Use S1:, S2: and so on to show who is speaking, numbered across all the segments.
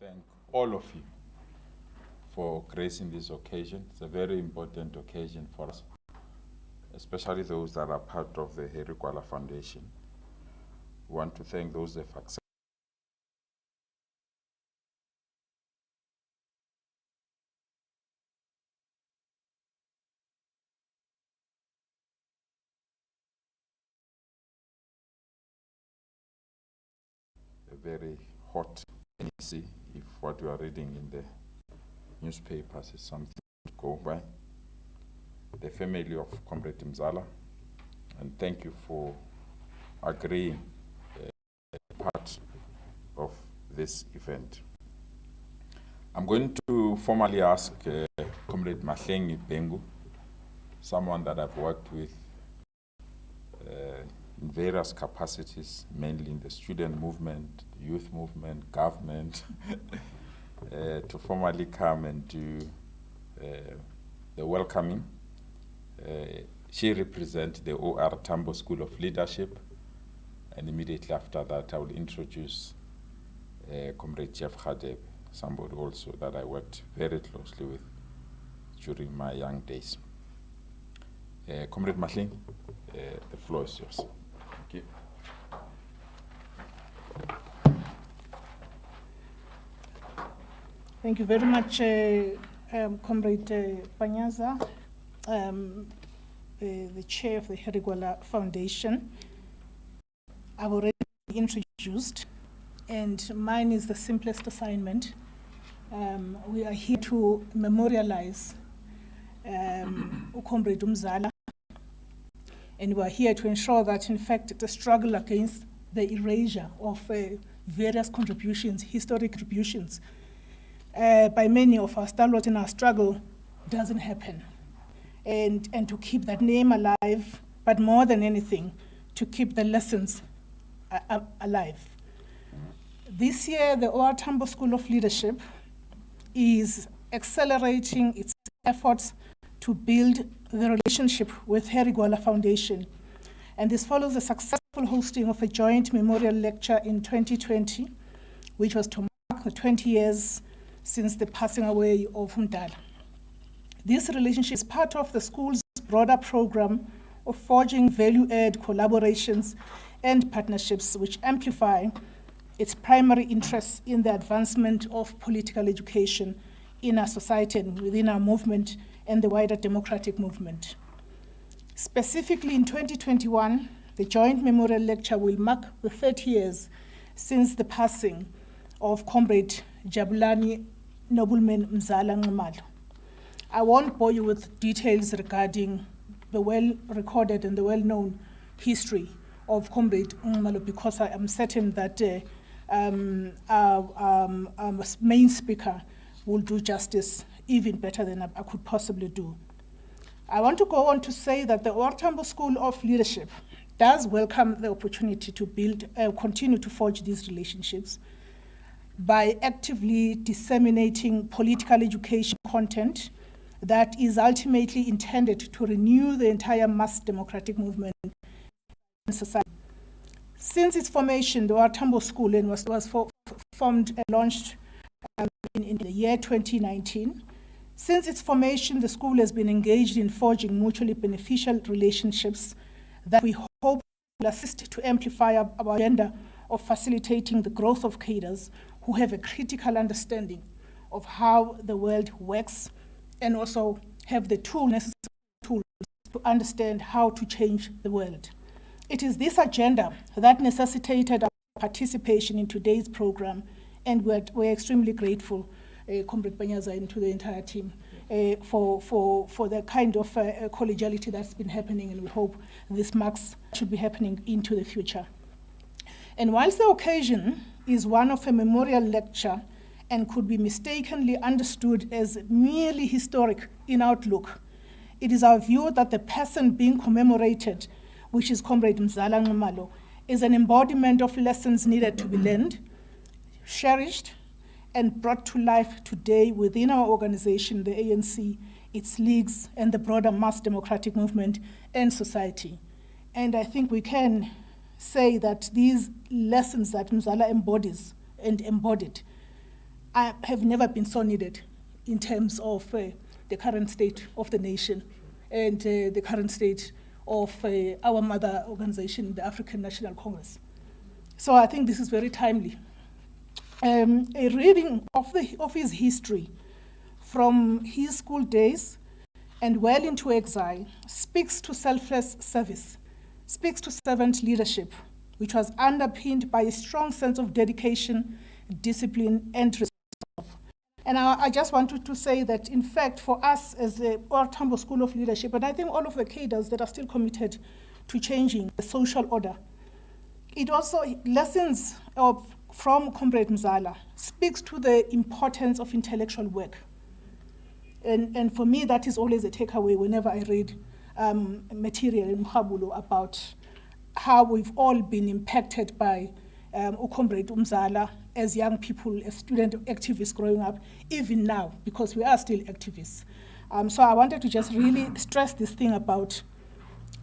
S1: thank all of you for gracing this occasion. It's a very important occasion for us, especially those that are part of the Harry Gwala Foundation. We want to thank those that have accepted a very hot NEC, if what you are reading in the newspapers is something to go by. The family of Cde Mzala, and thank you for agreeing part of this event. I'm going to formally ask Comrade Mahlengi Bengu, someone that I've worked with in various capacities, mainly in the student movement, youth movement, government, to formally come and do the welcoming. She represents the OR Tambo School of Leadership, and immediately after that I will introduce Comrade Jeff Radebe, somebody also that I worked very closely with during my young days. Comrade Mahlengi, the floor is yours. Thank you.
S2: Thank you very much, Comrade Panyaza, the chair of the Harry Gwala Foundation. I've already been introduced, and mine is the simplest assignment. We are here to memorialize Comrade Mzala, and we are here to ensure that, in fact, the struggle against the erasure of various contributions, historic contributions, by many of our stalwarts in our struggle doesn't happen. And to keep that name alive, but more than anything, to keep the lessons alive. This year, the OR Tambo School of Leadership is accelerating its efforts to build the relationship with Harry Gwala Foundation. And this follows the successful hosting of a joint memorial lecture in 2020, which was to mark the 20 years since the passing away of Mdala. This relationship is part of the school's broader program of forging value-add collaborations and partnerships which amplify its primary interests in the advancement of political education in our society and within our movement and the wider democratic movement. Specifically in 2021, the joint memorial lecture will mark the 30 years since the passing of Comrade Jabulani Nobleman Mzala Nxumalo. I won't bore you with details regarding the well-recorded and the well-known history of Comrade Nxumalo, because I am certain that our main speaker will do justice even better than I could possibly do. I want to go on to say that the OR Tambo School of Leadership does welcome the opportunity to build, continue to forge these relationships by actively disseminating political education content that is ultimately intended to renew the entire mass democratic movement in society. Since its formation, the OR Tambo School was formed and launched in the year 2019. Since its formation, the school has been engaged in forging mutually beneficial relationships that we hope will assist to amplify our agenda of facilitating the growth of cadres who have a critical understanding of how the world works and also have the necessary tools to understand how to change the world. It is this agenda that necessitated our participation in today's program, and we're extremely grateful, Comrade Panyaza, and to the entire team for the kind of collegiality that's been happening, and we hope this should be happening into the future. And whilst the occasion is one of a memorial lecture and could be mistakenly understood as merely historic in outlook, it is our view that the person being commemorated, which is Comrade Mzala Nxumalo, is an embodiment of lessons needed to be learned, cherished, and brought to life today within our organization, the ANC, its leagues, and the broader mass democratic movement and society. And I think we can say that these lessons that Mzala embodies and embodied have never been so needed in terms of the current state of the nation and the current state of our mother organization, the African National Congress. So I think this is very timely. A reading of his history from his school days and well into exile speaks to selfless service, speaks to servant leadership, which was underpinned by a strong sense of dedication, discipline, and resolve. And I just wanted to say that, in fact, for us as the OR Tambo School of Leadership, and I think all of the cadres that are still committed to changing the social order, it also lessons from Comrade Mzala speaks to the importance of intellectual work. And for me, that is always a takeaway whenever I read material in Nxumalo about how we've all been impacted by Comrade Mzala as young people, as student activists growing up, even now, because we are still activists. So I wanted to just really stress this thing about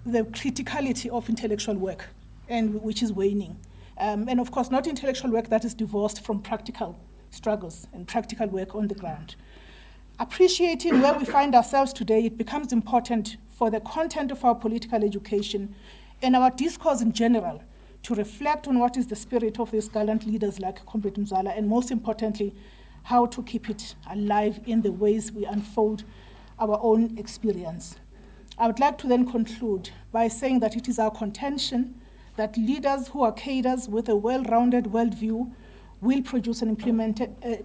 S2: the criticality of intellectual work, and which is waning. And of course, not intellectual work that is divorced from practical struggles and practical work on the ground. Appreciating where we find ourselves today, it becomes important for the content of our political education and our discourse in general to reflect on what is the spirit of these gallant leaders like Comrade Mzala, and most importantly, how to keep it alive in the ways we unfold our own experience. I would like to then conclude by saying that it is our contention that leaders who are cadres with a well-rounded worldview will produce and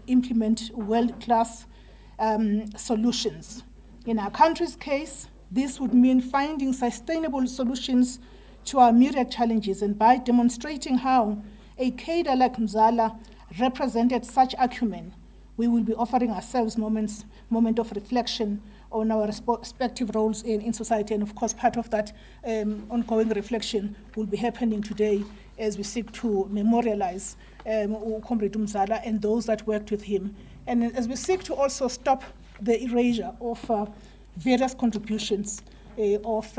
S2: implement world-class solutions. In our country's case, this would mean finding sustainable solutions to our myriad challenges, and by demonstrating how a cadre like Mzala represented such acumen, we will be offering ourselves moment of reflection on our respective roles in society. And of course, part of that ongoing reflection will be happening today as we seek to memorialize Comrade Mzala and those that worked with him. And as we seek to also stop the erasure of various contributions of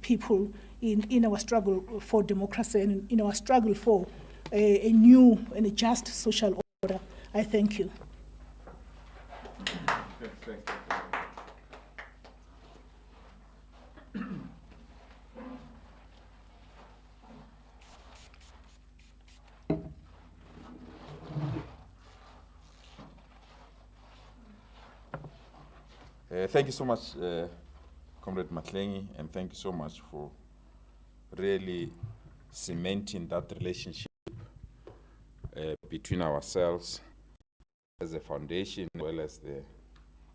S2: people in our struggle for democracy and in our struggle for a new and a just social order. I thank you.
S1: Thank you so much, Comrade Matlengi, and thank you so much for really cementing that relationship between ourselves as a foundation, as well as the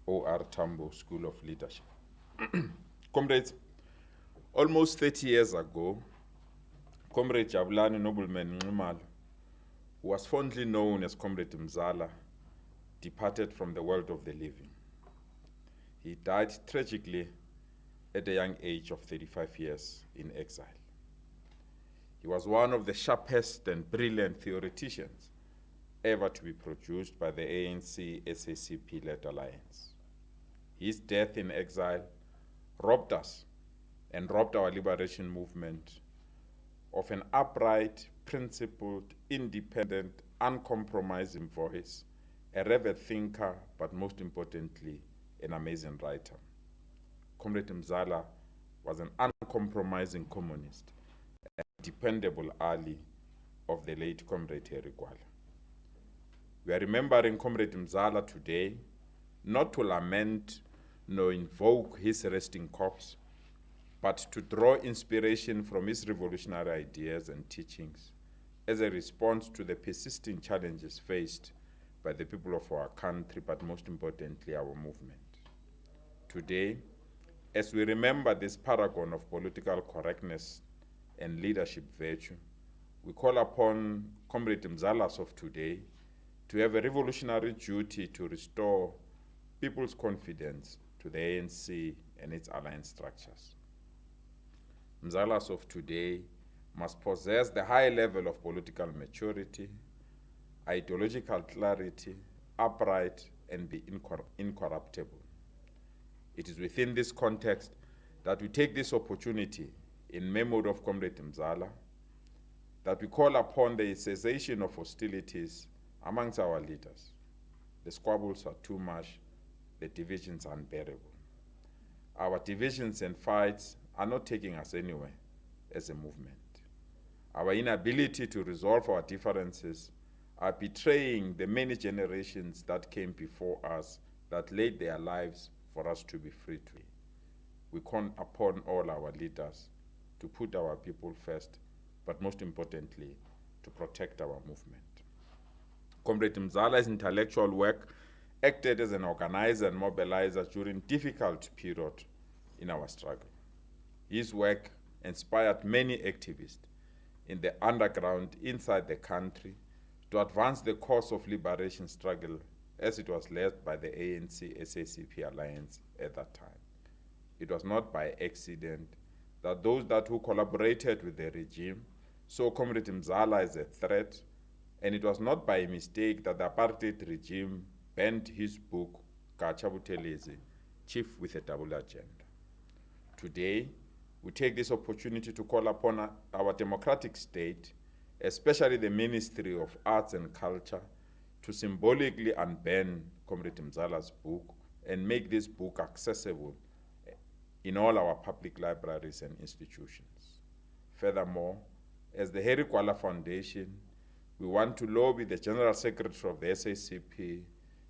S1: OR Tambo School of Leadership. Comrades, almost 30 years ago, Comrade Jabulani Nobleman Nxumalo, who was fondly known as Comrade Mzala, departed from the world of the living. He died tragically at a young age of 35 years in exile. He was one of the sharpest and brilliant theoreticians ever to be produced by the ANC-SACP-led alliance. His death in exile robbed us and robbed our liberation movement of an upright, principled, independent, uncompromising voice, a revered thinker, but most importantly, an amazing writer. Comrade Mzala was an uncompromising communist, a dependable ally of the late Comrade Harry Gwala. We are remembering Comrade Mzala today, not to lament nor invoke his resting corpse, but to draw inspiration from his revolutionary ideas and teachings as a response to the persisting challenges faced by the people of our country, but most importantly, our movement. Today, as we remember this paragon of political correctness and leadership virtue, we call upon Comrade Mzalas of today to have a revolutionary duty to restore people's confidence to the ANC and its alliance structures. Mzalas of today must possess the high level of political maturity, ideological clarity, upright, and be incorruptible. It is within this context that we take this opportunity in memory of Comrade Mzala, that we call upon the cessation of hostilities amongst our leaders. The squabbles are too much, the divisions are unbearable. Our divisions and fights are not taking us anywhere as a movement. Our inability to resolve our differences are betraying the many generations that came before us that laid their lives for us to be free to. We call upon all our leaders to put our people first, but most importantly, to protect our movement. Comrade Mzala's intellectual work acted as an organizer and mobilizer during difficult period in our struggle. His work inspired many activists in the underground inside the country to advance the cause of liberation struggle as it was led by the ANC-SACP alliance at that time. It was not by accident that those who collaborated with the regime saw Comrade Mzala as a threat, and it was not by mistake that the apartheid regime banned his book, Cde Chief with a Double Agenda. Today, we take this opportunity to call upon our democratic state, especially the Ministry of Arts and Culture, to symbolically unban Comrade Mzala's book and make this book accessible in all our public libraries and institutions. Furthermore, as the Harry Kwala Foundation, we want to lobby the General Secretary of the SACP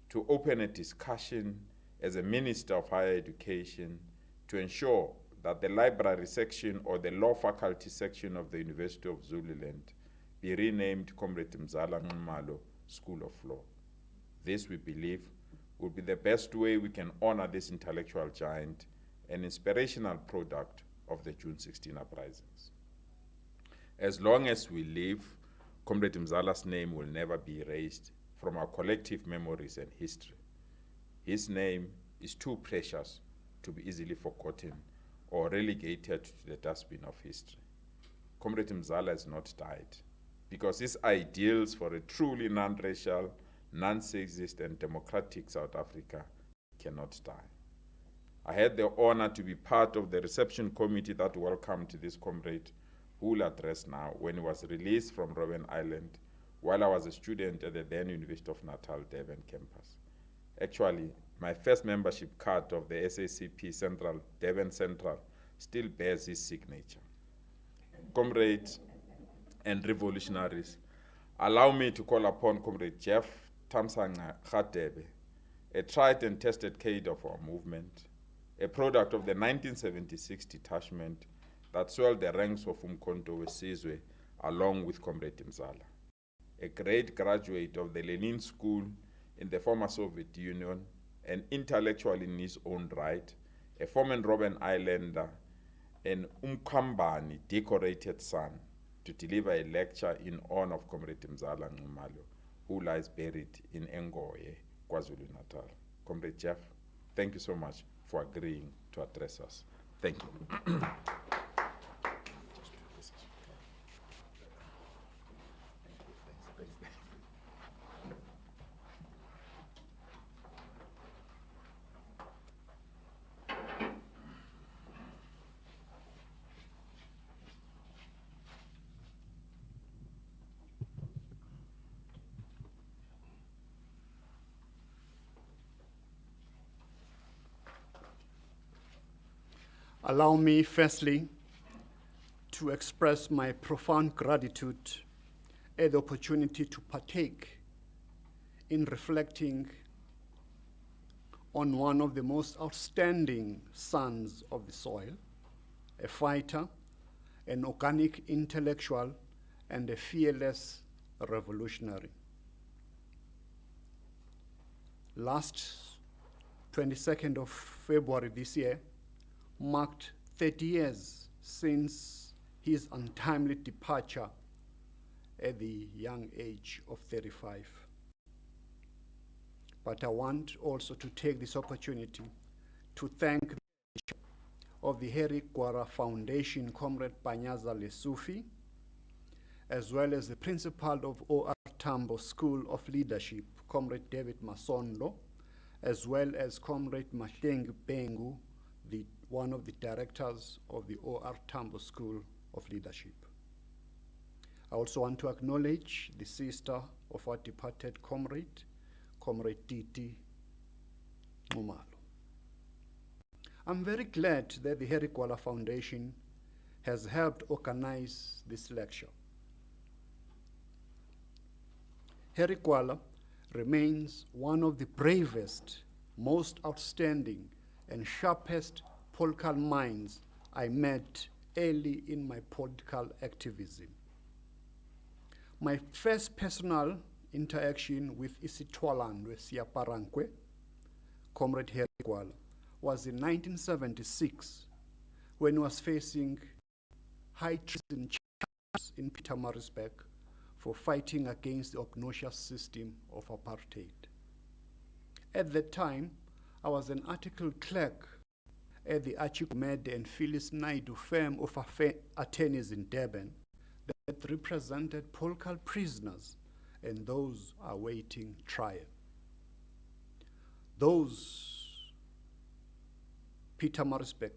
S1: to open a discussion as a Minister of Higher Education to ensure that the library section or the law faculty section of the University of Zululand be renamed Comrade Mzala Nxumalo School of Law. This, we believe, will be the best way we can honor this intellectual giant, an inspirational product of the June 16 uprisings. As long as we live, Comrade Mzala's name will never be erased from our collective memories and history. His name is too precious to be easily forgotten or relegated to the dustbin of history. Comrade Mzala has not died because his ideals for a truly non-racial, non-sexist and democratic South Africa cannot die. I had the honor to be part of the reception committee that welcomed this comrade, who will address now, when he was released from Robben Island while I was a student at the then University of Natal Durban campus. Actually, my first membership card of the SACP Central, Durban Central, still bears his signature. Comrades and revolutionaries, allow me to call upon Comrade Jeff Radebe, a tried and tested cadre of our movement, a product of the 1976 detachment that swelled the ranks of Umkhonto weSizwe along with Comrade Mzala, a great graduate of the Lenin School in the former Soviet Union, an intellectual in his own right, a former Robben Islander, an Umkhambani decorated son, to deliver a lecture in honor of Comrade Mzala Nxumalo, who lies buried in Engoye, KwaZulu-Natal. Comrade Jeff, thank you so much for agreeing to address us. Thank you.
S3: Allow me, firstly, to express my profound gratitude at the opportunity to partake in reflecting on one of the most outstanding sons of the soil, a fighter, an organic intellectual, and a fearless revolutionary. Last 22nd of February this year marked 30 years since his untimely departure at the young age of 35. But I want also to take this opportunity to thank the of the Harry Kwala Foundation, Comrade Panyaza Lesufi, as well as the principal of O.R. Tambo School of Leadership, Comrade David Masonlo, as well as Comrade Mahlengi Bengu, one of the directors of the O.R. Tambo School of Leadership. I also want to acknowledge the sister of our departed comrade, Comrade Cde Mzala. I'm very glad that the Harry Gwala Foundation has helped organize this lecture. Harry Gwala remains one of the bravest, most outstanding, and sharpest political minds I met early in my political activism. My first personal interaction with Isitwalandwe Siaparankwe, Comrade Harry Gwala, was in 1976 when he was facing high treason charges in Pietermaritzburg for fighting against the obnoxious system of apartheid. At that time, I was an article clerk at the Archigumede and Phyllis Naidu firm of attorneys in Durban that represented political prisoners and those awaiting trial. Those Pietermaritzburg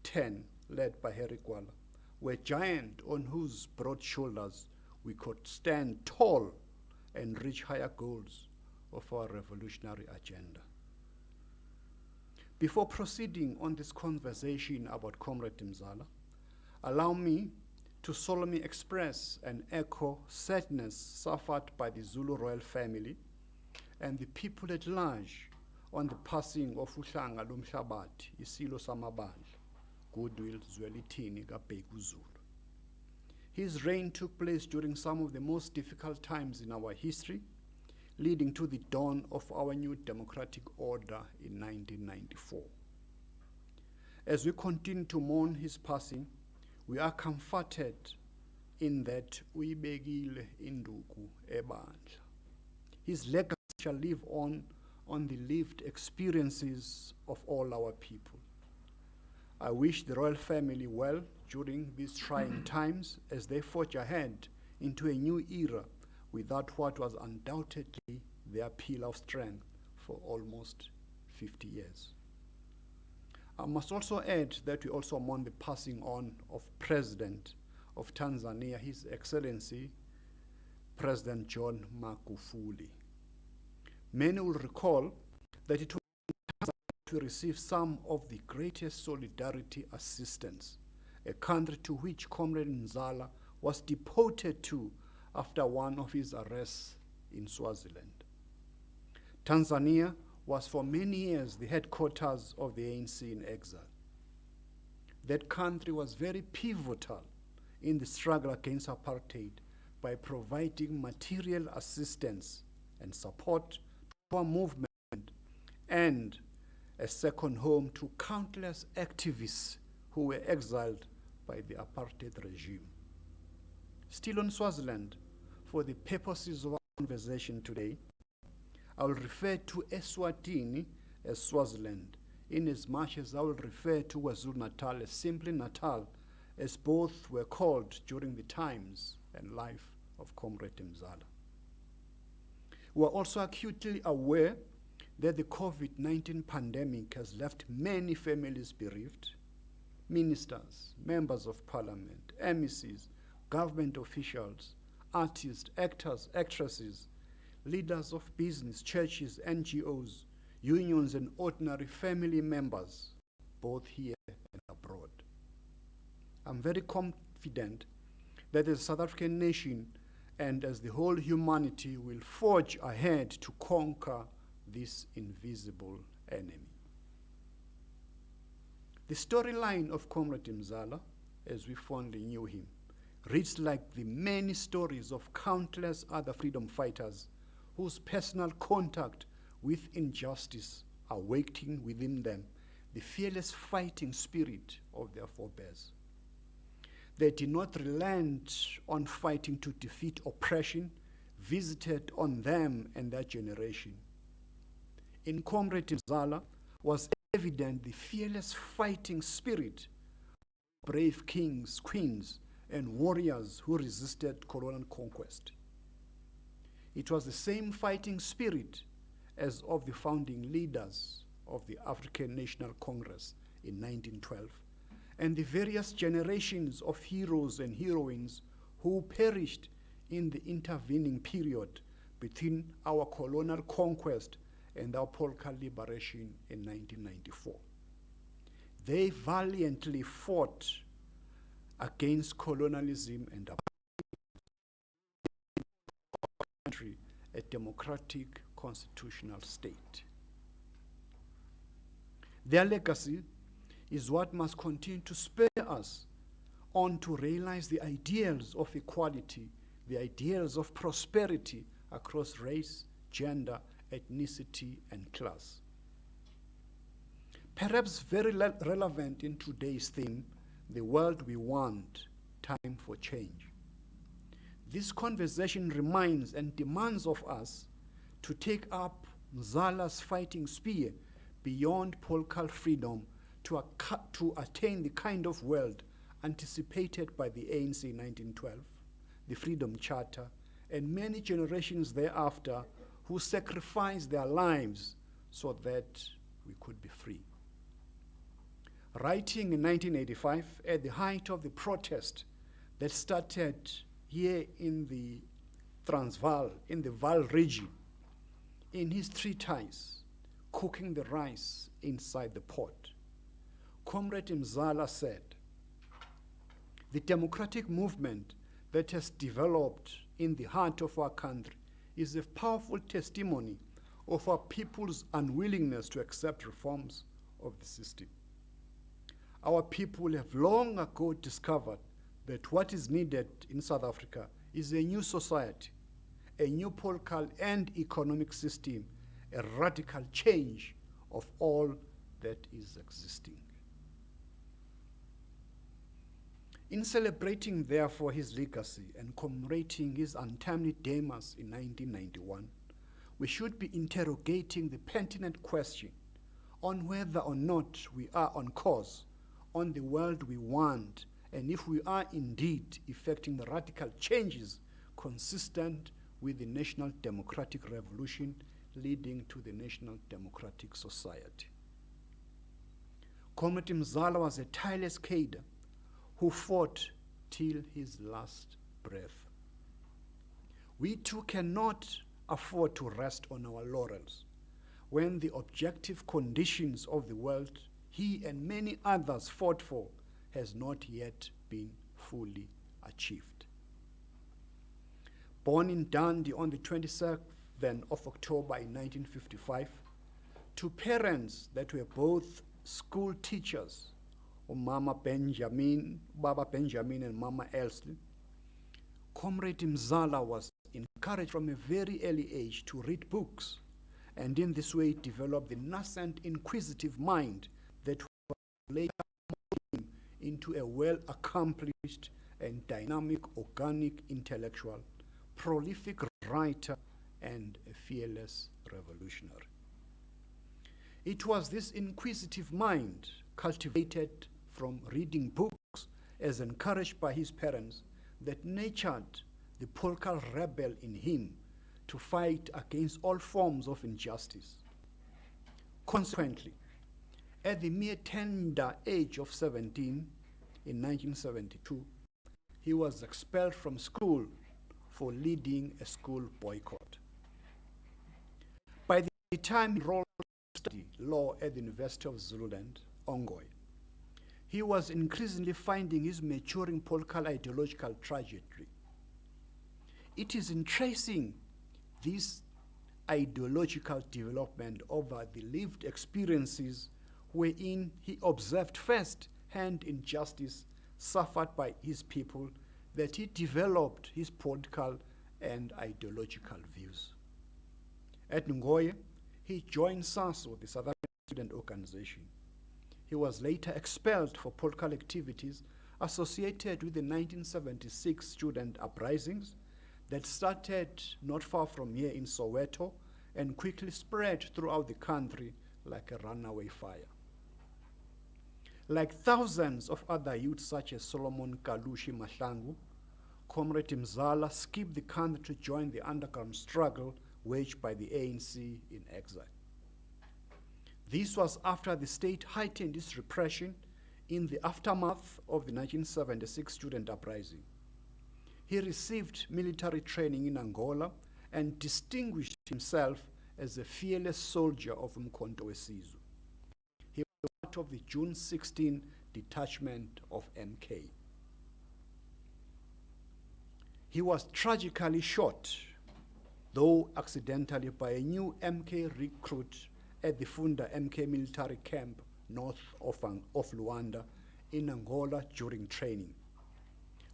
S3: 10, led by Harry Gwala, were giants on whose broad shoulders we could stand tall and reach higher goals of our revolutionary agenda. Before proceeding on this conversation about Comrade Mzala, allow me to solemnly express and echo sadness suffered by the Zulu royal family and the people at large on the passing of Uhlanga Lomhlabathi, Isilo Samabandla, Goodwill Zwelithini kaBheki uZulu. His reign took place during some of the most difficult times in our history, leading to the dawn of our new democratic order in 1994. As we continue to mourn his passing, we are comforted in that uyibekile induku ebandla. His legacy shall live on the lived experiences of all our people. I wish the royal family well during these trying times as they forge ahead into a new era without what was undoubtedly their pillar of strength for almost 50 years. I must also add that we also mourn the passing on of President of Tanzania, His Excellency, President John Magufuli. Many will recall that it was to receive some of the greatest solidarity assistance, a country to which Comrade Mzala was deported to after one of his arrests in Swaziland. Tanzania was for many years the headquarters of the ANC in exile. That country was very pivotal in the struggle against apartheid by providing material assistance and support to our movement and a second home to countless activists who were exiled by the apartheid regime. Still on Swaziland, for the purposes of our conversation today, I will refer to Eswatini as Swaziland, in as much as I will refer to KwaZulu-Natal as simply Natal, as both were called during the times and life of Comrade Mzala. We are also acutely aware that the COVID-19 pandemic has left many families bereaved. Ministers, members of parliament, MECs, government officials, artists, actors, actresses, leaders of business, churches, NGOs, unions, and ordinary family members, both here and abroad. I'm very confident that as a South African nation and as the whole humanity will forge ahead to conquer this invisible enemy. The storyline of Comrade Mzala, as we fondly knew him, reads like the many stories of countless other freedom fighters whose personal contact with injustice awakened within them the fearless fighting spirit of their forebears. They did not relent on fighting to defeat oppression visited on them and their generation. In Comrade Mzala was evident the fearless fighting spirit of brave kings, queens, and warriors who resisted colonial conquest. It was the same fighting spirit as of the founding leaders of the African National Congress in 1912, and the various generations of heroes and heroines who perished in the intervening period between our colonial conquest and our political liberation in 1994. They valiantly fought against colonialism and country, a democratic constitutional state. Their legacy is what must continue to spur us on to realize the ideals of equality, the ideals of prosperity across race, gender, ethnicity, and class. Perhaps very relevant in today's theme, the world we want, time for change. This conversation reminds and demands of us to take up Mzala's fighting spear beyond political freedom to attain the kind of world anticipated by the ANC in 1912, the Freedom Charter, and many generations thereafter who sacrificed their lives so that we could be free. Writing in 1985, at the height of the protest that started here in the Transvaal, in the Vaal region, in his treatise, Cooking the Rice Inside the Pot, Comrade Mzala said, "The democratic movement that has developed in the heart of our country is a powerful testimony of our people's unwillingness to accept reforms of the system. Our people have long ago discovered that what is needed in South Africa is a new society, a new political and economic system, a radical change of all that is existing." In celebrating, therefore, his legacy and commemorating his untimely demise in 1991, we should be interrogating the pertinent question on whether or not we are on course, on the world we want, and if we are indeed effecting the radical changes consistent with the national democratic revolution leading to the national democratic society. Comrade Mzala was a tireless cadre who fought till his last breath. We too cannot afford to rest on our laurels when the objective conditions of the world he and many others fought for has not yet been fully achieved. Born in Dundee on the 22nd of October in 1955, to parents that were both school teachers, Baba Benjamin and Mama Elsley, Comrade Mzala was encouraged from a very early age to read books, and in this way developed the nascent inquisitive mind that later molded him into a well-accomplished and dynamic organic intellectual, prolific writer, and a fearless revolutionary. It was this inquisitive mind, cultivated from reading books as encouraged by his parents, that nurtured the political rebel in him to fight against all forms of injustice. Consequently, at the mere tender age of 17, in 1972, he was expelled from school for leading a school boycott. By the time he enrolled to study law at the University of Zululand, Ongoy, he was increasingly finding his maturing political ideological trajectory. It is in tracing this ideological development over the lived experiences wherein he observed first-hand injustice suffered by his people that he developed his political and ideological views. At Ngoye, he joined SASO, the South African Student Organization. He was later expelled for political activities associated with the 1976 student uprisings that started not far from here in Soweto and quickly spread throughout the country like a runaway fire. Like thousands of other youths such as Solomon Kalushi Mahlangu, Comrade Mzala skipped the country to join the underground struggle waged by the ANC in exile. This was after the state heightened its repression in the aftermath of the 1976 student uprising. He received military training in Angola and distinguished himself as a fearless soldier of Umkhonto weSizwe. He was part of the June 16 detachment of MK. He was tragically shot, though accidentally, by a new MK recruit at the Funda MK military camp north of Luanda in Angola during training.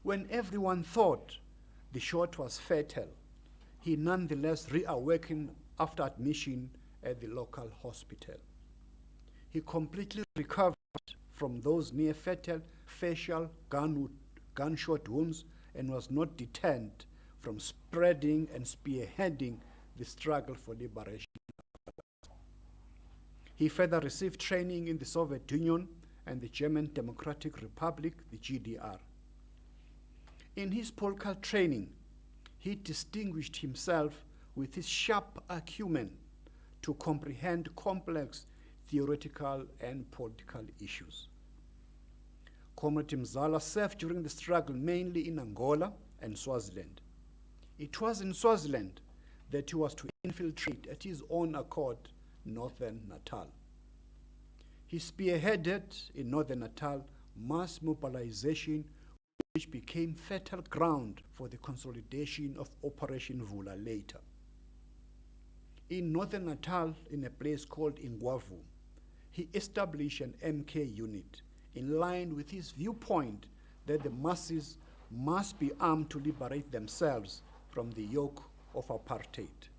S3: When everyone thought the shot was fatal, he nonetheless reawakened after admission at the local hospital. He completely recovered from those near-fatal facial gunshot wounds and was not deterred from spreading and spearheading the struggle for liberation. He further received training in the Soviet Union and the German Democratic Republic, the GDR. In his political training, he distinguished himself with his sharp acumen to comprehend complex theoretical and political issues. Comrade Mzala served during the struggle mainly in Angola and Swaziland. It was in Swaziland that he was to infiltrate at his own accord Northern Natal. He spearheaded in Northern Natal mass mobilization, which became fertile ground for the consolidation of Operation Vula later. In Northern Natal, in a place called Ingwavu, he established an MK unit in line with his viewpoint that the masses must be armed to liberate themselves from the yoke of apartheid.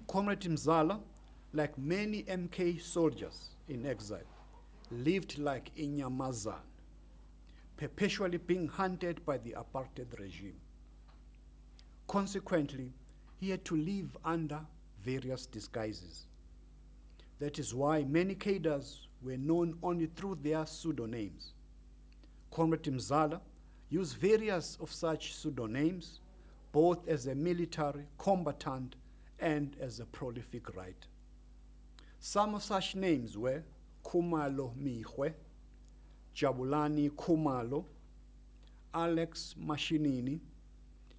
S3: Comrade Mzala, like many MK soldiers in exile, lived like inyamazana, perpetually being hunted by the apartheid regime. Consequently, he had to live under various disguises. That is why many cadres were known only through their pseudonyms. Comrade Mzala used various of such pseudonyms, both as a military combatant and as a prolific writer. Some of such names were Nxumalo Mihwe, Jabulani Nxumalo, Alex Mashinini,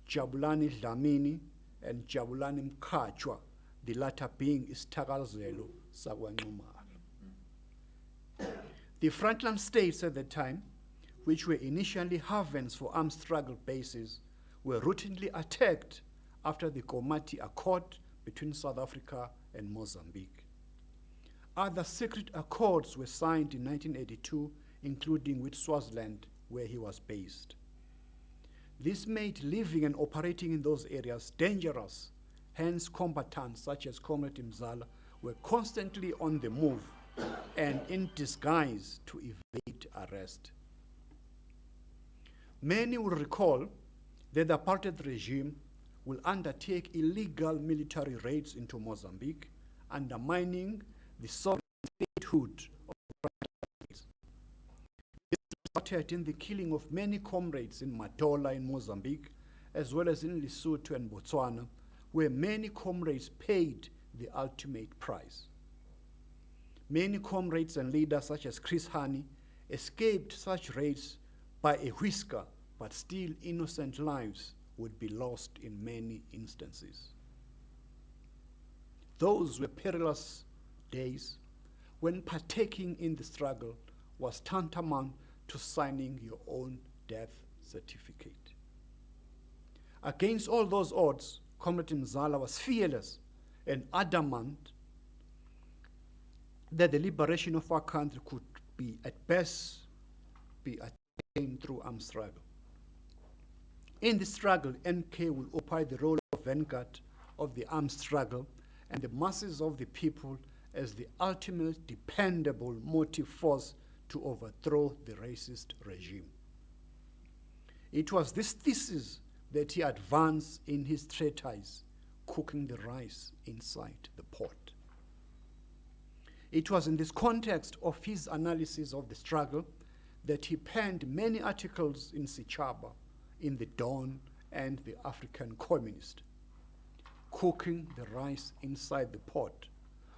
S3: Jabulani Dlamini, and Jabulani Mkhatshwa, the latter being Isithakazelo sakwaNxumalo. The frontline states at the time, which were initially havens for armed struggle bases, were routinely attacked after the Komati Accord between South Africa and Mozambique. Other secret accords were signed in 1982, including with Swaziland, where he was based. This made living and operating in those areas dangerous. Hence, combatants such as Comrade Mzala were constantly on the move and in disguise to evade arrest. Many will recall that the apartheid regime will undertake illegal military raids into Mozambique, undermining the sovereign statehood of the states. This resulted in the killing of many comrades in Matola in Mozambique, as well as in Lesotho and Botswana, where many comrades paid the ultimate price. Many comrades and leaders such as Chris Hani escaped such raids by a whisker, but still innocent lives would be lost in many instances. Those were perilous days when partaking in the struggle was tantamount to signing your own death certificate. Against all those odds, Comrade Mzala was fearless and adamant that the liberation of our country could be, at best, be attained through armed struggle. In the struggle, MK will occupy the role of vanguard of the armed struggle and the masses of the people as the ultimate dependable motive force to overthrow the racist regime. It was this thesis that he advanced in his treatise, Cooking the Rice Inside the Pot. It was in this context of his analysis of the struggle that he penned many articles in Sichaba, in the Dawn, and the African Communist. Cooking the Rice Inside the Pot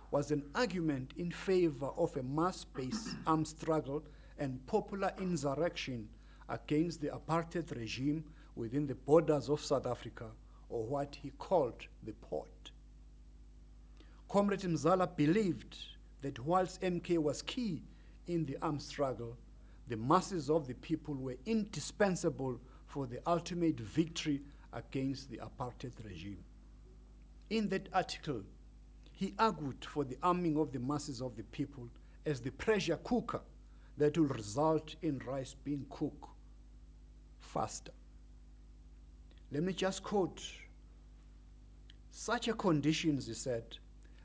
S3: was an argument in favor of a mass-based armed struggle and popular insurrection against the apartheid regime within the borders of South Africa, or what he called the port. Comrade Mzala believed that whilst MK was key in the armed struggle, the masses of the people were indispensable for the ultimate victory against the apartheid regime. In that article, he argued for the arming of the masses of the people as the pressure cooker that will result in rice being cooked faster. Let me just quote. Such a condition, he said,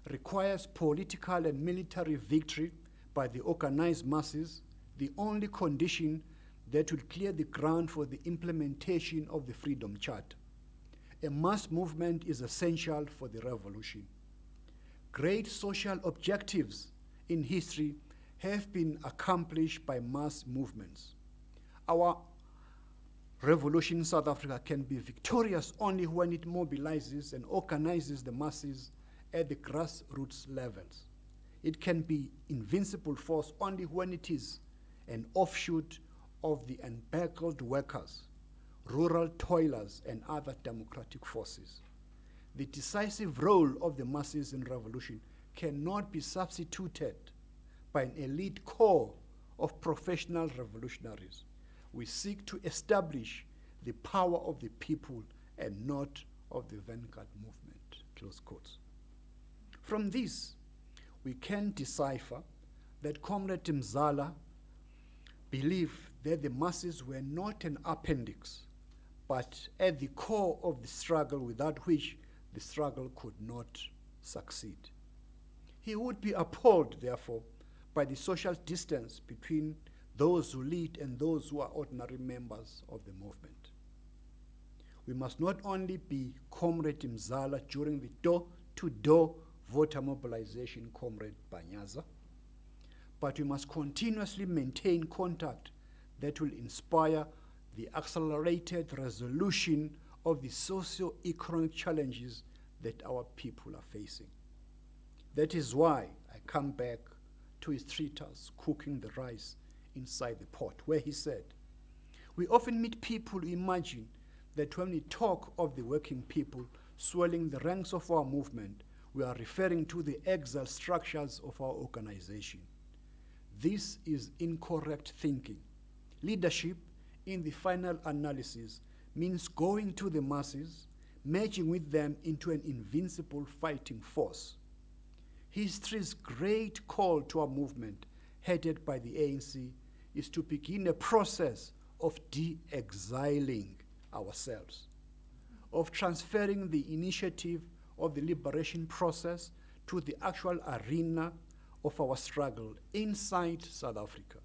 S3: requires political and military victory by the organized masses, the only condition that will clear the ground for the implementation of the Freedom Charter. A mass movement is essential for the revolution. Great social objectives in history have been accomplished by mass movements. Our revolution in South Africa can be victorious only when it mobilizes and organizes the masses at the grassroots levels. It can be invincible force only when it is an offshoot of the embattled workers, rural toilers, and other democratic forces. The decisive role of the masses in revolution cannot be substituted by an elite core of professional revolutionaries. We seek to establish the power of the people and not of the vanguard movement, close quotes. From this, we can decipher that Comrade Mzala believed that the masses were not an appendix, but at the core of the struggle, without which the struggle could not succeed. He would be appalled, therefore, by the social distance between those who lead and those who are ordinary members of the movement. We must not only be Comrade Mzala during the door-to-door voter mobilization, Comrade Panyaza, but we must continuously maintain contact that will inspire the accelerated resolution of the socio-economic challenges that our people are facing. That is why I come back to his treatise, Cooking the Rice Inside the Pot, where he said, we often meet people who imagine that when we talk of the working people swelling the ranks of our movement, we are referring to the exile structures of our organization. This is incorrect thinking. Leadership, in the final analysis, means going to the masses, merging with them into an invincible fighting force. History's great call to our movement, headed by the ANC, is to begin a process of de-exiling ourselves, of transferring the initiative of the liberation process to the actual arena of our struggle inside South Africa.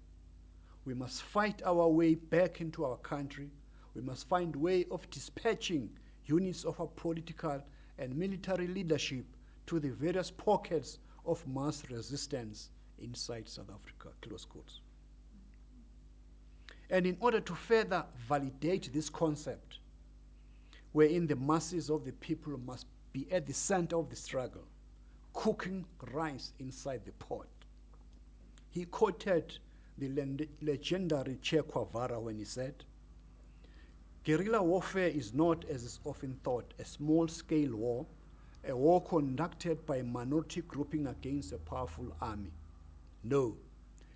S3: We must fight our way back into our country. We must find a way of dispatching units of our political and military leadership to the various pockets of mass resistance inside South Africa, close quotes. And in order to further validate this concept, wherein the masses of the people must be at the center of the struggle, cooking rice inside the pot, he quoted the legendary Che Guevara when he said, guerrilla warfare is not, as is often thought, a small-scale war, a war conducted by a minority grouping against a powerful army. No,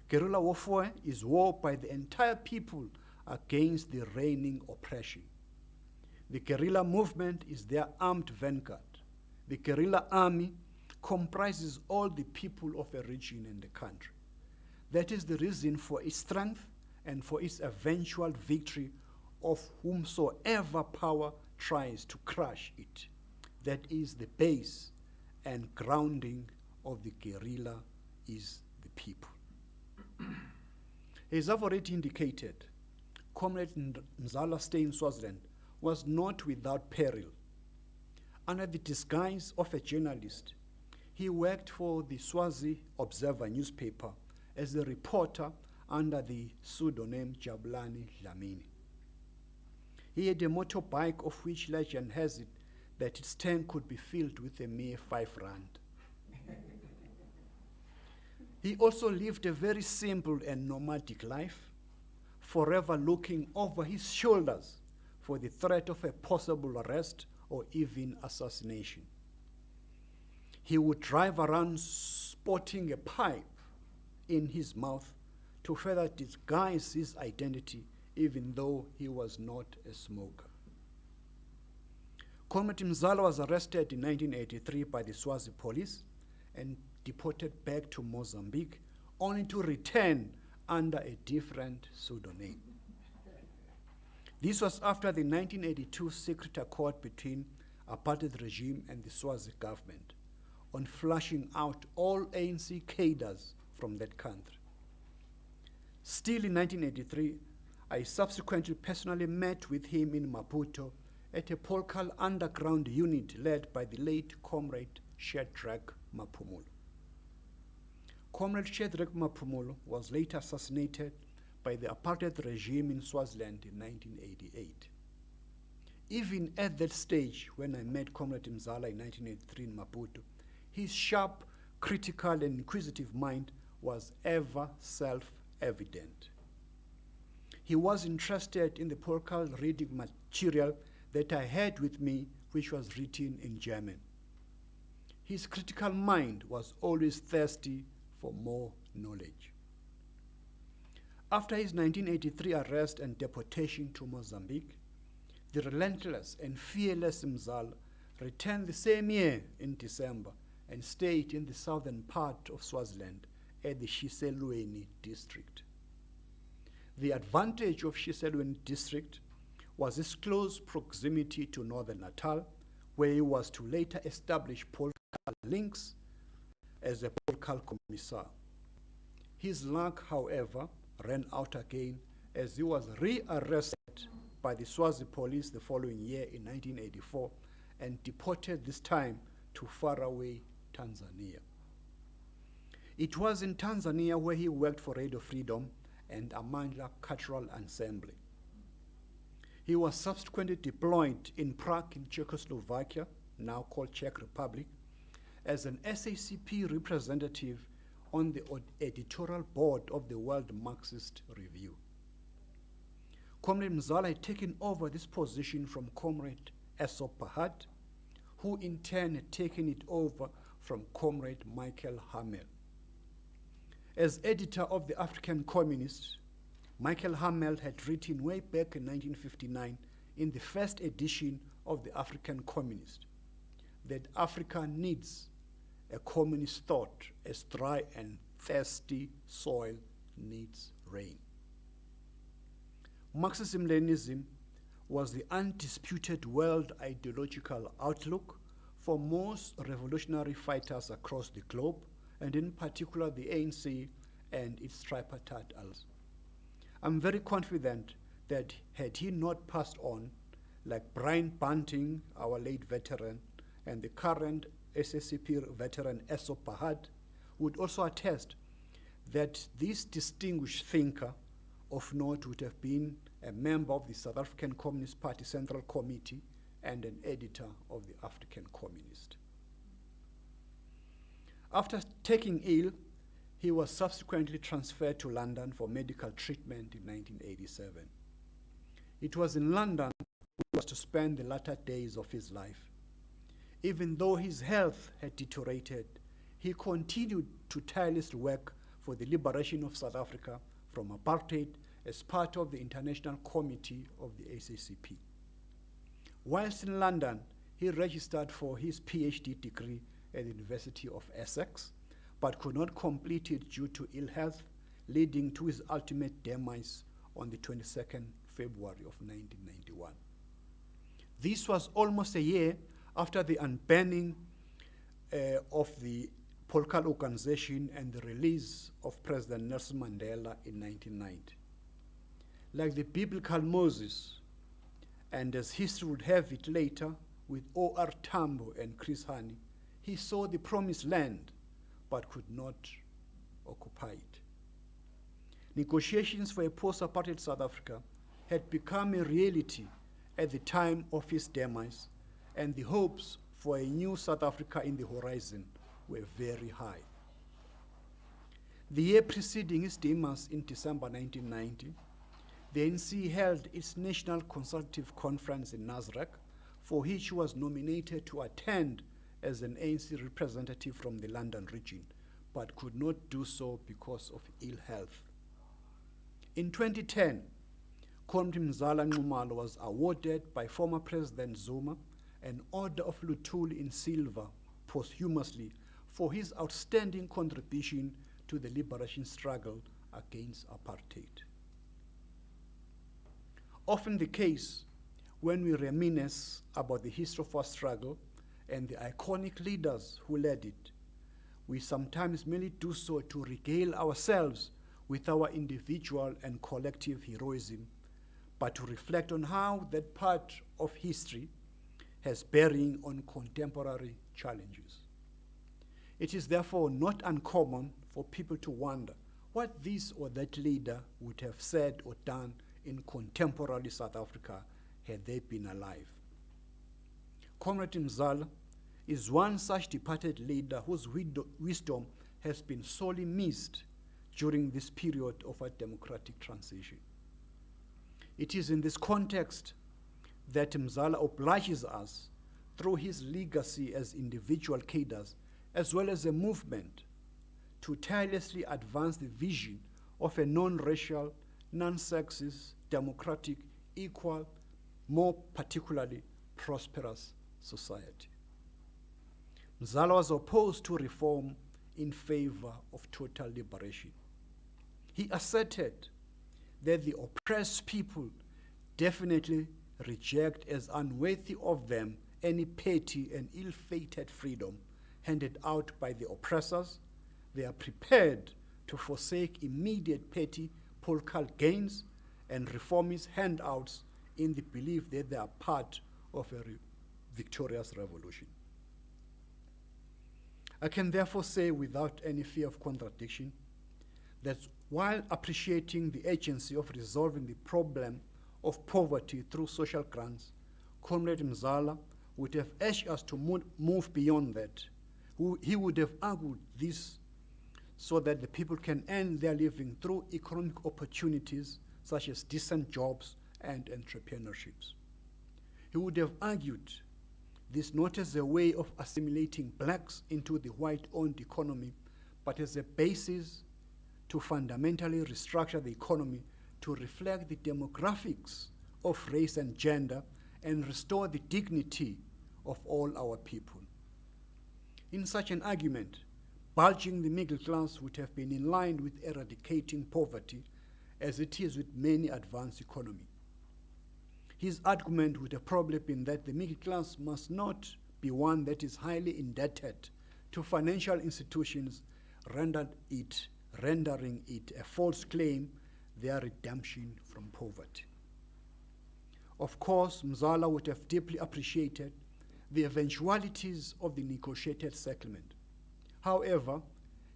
S3: guerrilla warfare is war by the entire people against the reigning oppression. The guerrilla movement is their armed vanguard. The guerrilla army comprises all the people of a region and the country. That is the reason for its strength and for its eventual victory of whomsoever power tries to crush it. That is the base and grounding of the guerrilla is the people. As I've already indicated, Comrade Mzala's stay in Swaziland was not without peril. Under the disguise of a journalist, he worked for the Swazi Observer newspaper as a reporter under the pseudonym Jabulani Dlamini. He had a motorbike of which legend has it that its tank could be filled with a mere 5 rand. He also lived a very simple and nomadic life, forever looking over his shoulders for the threat of a possible arrest or even assassination. He would drive around sporting a pipe in his mouth to further disguise his identity, even though he was not a smoker. Cde Mzala was arrested in 1983 by the Swazi police and deported back to Mozambique, only to return under a different pseudonym. This was after the 1982 secret accord between apartheid regime and the Swazi government on flushing out all ANC cadres from that country. Still in 1983, I subsequently personally met with him in Maputo at a Polkal underground unit led by the late Comrade Shadrach Maphumulo. Comrade Shadrach Maphumulo was later assassinated by the apartheid regime in Swaziland in 1988. Even at that stage, when I met Comrade Mzala in 1983 in Maputo, his sharp, critical, and inquisitive mind was ever self-evident. He was interested in the Polkal reading material that I had with me, which was written in German. His critical mind was always thirsty for more knowledge. After his 1983 arrest and deportation to Mozambique, the relentless and fearless Mzala returned the same year in December and stayed in the southern part of Swaziland at the Shiselweni district. The advantage of Shiselweni district was its close proximity to northern Natal, where he was to later establish Polkal links as a Polkal commissar. His luck, however, ran out again as he was rearrested by the Swazi police the following year in 1984 and deported this time to faraway Tanzania. It was in Tanzania where he worked for Radio Freedom and Amandla Cultural Ensemble. He was subsequently deployed in Prague in Czechoslovakia, now called Czech Republic, as an SACP representative on the editorial board of the World Marxist Review. Comrade Mzala had taken over this position from Comrade Esop Pahad, who in turn had taken it over from Comrade Michael Hamel. As editor of the African Communist, Michael Hamel had written way back in 1959 in the first edition of the African Communist that Africa needs a communist thought as dry and thirsty soil needs rain. Marxism-Leninism was the undisputed world ideological outlook for most revolutionary fighters across the globe, and in particular the ANC and its tripartite allies. I'm very confident that had he not passed on, like Brian Bunting, our late veteran, and the current SSCP veteran Esop Pahad, would also attest that this distinguished thinker of note would have been a member of the South African Communist Party Central Committee and an editor of the African Communist. After taking ill, he was subsequently transferred to London for medical treatment in 1987. It was in London he was to spend the latter days of his life. Even though his health had deteriorated, he continued to tirelessly work for the liberation of South Africa from apartheid as part of the International Committee of the SACP. Whilst in London, he registered for his PhD degree at the University of Essex, but could not complete it due to ill health, leading to his ultimate demise on the 22nd February of 1991. This was almost a year after the unbanning of the Polkal organization and the release of President Nelson Mandela in 1990. Like the biblical Moses, and as history would have it later with O.R. Tambo and Chris Hani, he saw the promised land but could not occupy it. Negotiations for a post-apartheid South Africa had become a reality at the time of his demise, and the hopes for a new South Africa in the horizon were very high. The year preceding his demise in December 1990, the ANC held its National Consultative Conference in Nasrec for which he was nominated to attend as an ANC representative from the London region, but could not do so because of ill health. In 2010, Cde Mzala Nxumalo was awarded by former President Zuma an Order of Luthuli in silver posthumously for his outstanding contribution to the liberation struggle against apartheid. Often the case, when we reminisce about the history of our struggle and the iconic leaders who led it, we sometimes merely do so to regale ourselves with our individual and collective heroism, but to reflect on how that part of history has bearing on contemporary challenges. It is therefore not uncommon for people to wonder what this or that leader would have said or done in contemporary South Africa had they been alive. Comrade Mzala is one such departed leader whose wisdom has been sorely missed during this period of a democratic transition. It is in this context that Mzala obliges us, through his legacy as individual cadres, as well as a movement, to tirelessly advance the vision of a non-racial, non-sexist, democratic, equal, more particularly prosperous society. Mzala was opposed to reform in favor of total liberation. He asserted that the oppressed people definitely reject as unworthy of them any petty and ill-fated freedom handed out by the oppressors. They are prepared to forsake immediate petty political gains and reformist handouts in the belief that they are part of a victorious revolution. I can therefore say without any fear of contradiction that while appreciating the urgency of resolving the problem of poverty through social grants, Comrade Mzala would have urged us to move beyond that. He would have argued this so that the people can earn their living through economic opportunities such as decent jobs and entrepreneurships. He would have argued this not as a way of assimilating blacks into the white-owned economy, but as a basis to fundamentally restructure the economy to reflect the demographics of race and gender and restore the dignity of all our people. In such an argument, bulging the middle class would have been in line with eradicating poverty, as it is with many advanced economies. His argument would have probably been that the middle class must not be one that is highly indebted to financial institutions, rendering it a false claim their redemption from poverty. Of course, Mzala would have deeply appreciated the eventualities of the negotiated settlement. However,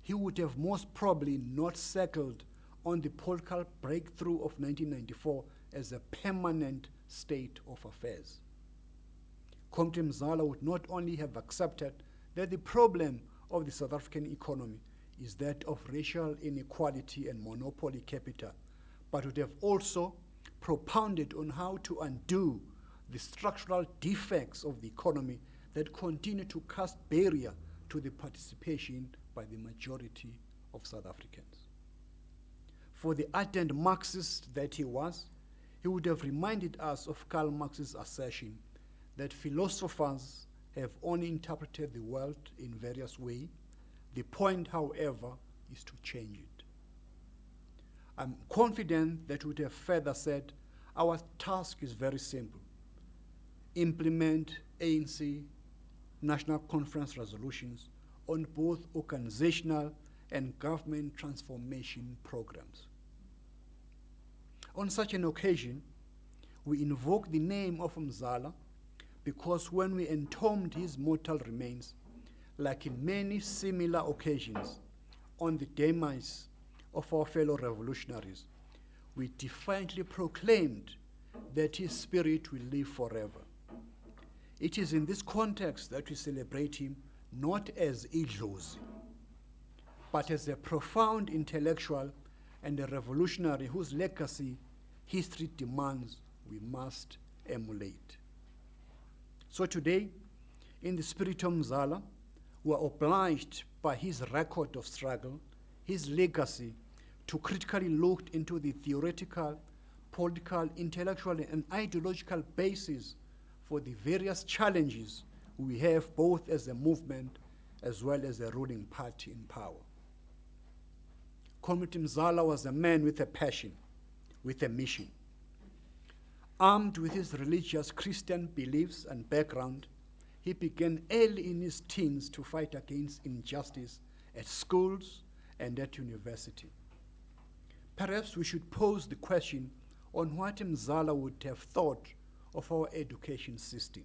S3: he would have most probably not settled on the political breakthrough of 1994 as a permanent state of affairs. Cde Mzala would not only have accepted that the problem of the South African economy is that of racial inequality and monopoly capital, but would have also propounded on how to undo the structural defects of the economy that continue to cast barrier to the participation by the majority of South Africans. For the ardent Marxist that he was, he would have reminded us of Karl Marx's assertion that philosophers have only interpreted the world in various ways. The point, however, is to change it. I'm confident that he would have further said, our task is very simple. Implement ANC National Conference resolutions on both organizational and government transformation programs. On such an occasion, we invoke the name of Mzala because when we entombed his mortal remains, like in many similar occasions on the demise of our fellow revolutionaries, we defiantly proclaimed that his spirit will live forever. It is in this context that we celebrate him not as Idlozi, but as a profound intellectual and a revolutionary whose legacy history demands we must emulate. So today, in the spirit of Mzala, we are obliged by his record of struggle, his legacy, to critically look into the theoretical, political, intellectual, and ideological basis for the various challenges we have both as a movement as well as a ruling party in power. Comrade Mzala was a man with a passion, with a mission. Armed with his religious Christian beliefs and background, he began early in his teens to fight against injustice at schools and at university. Perhaps we should pose the question on what Mzala would have thought of our education system,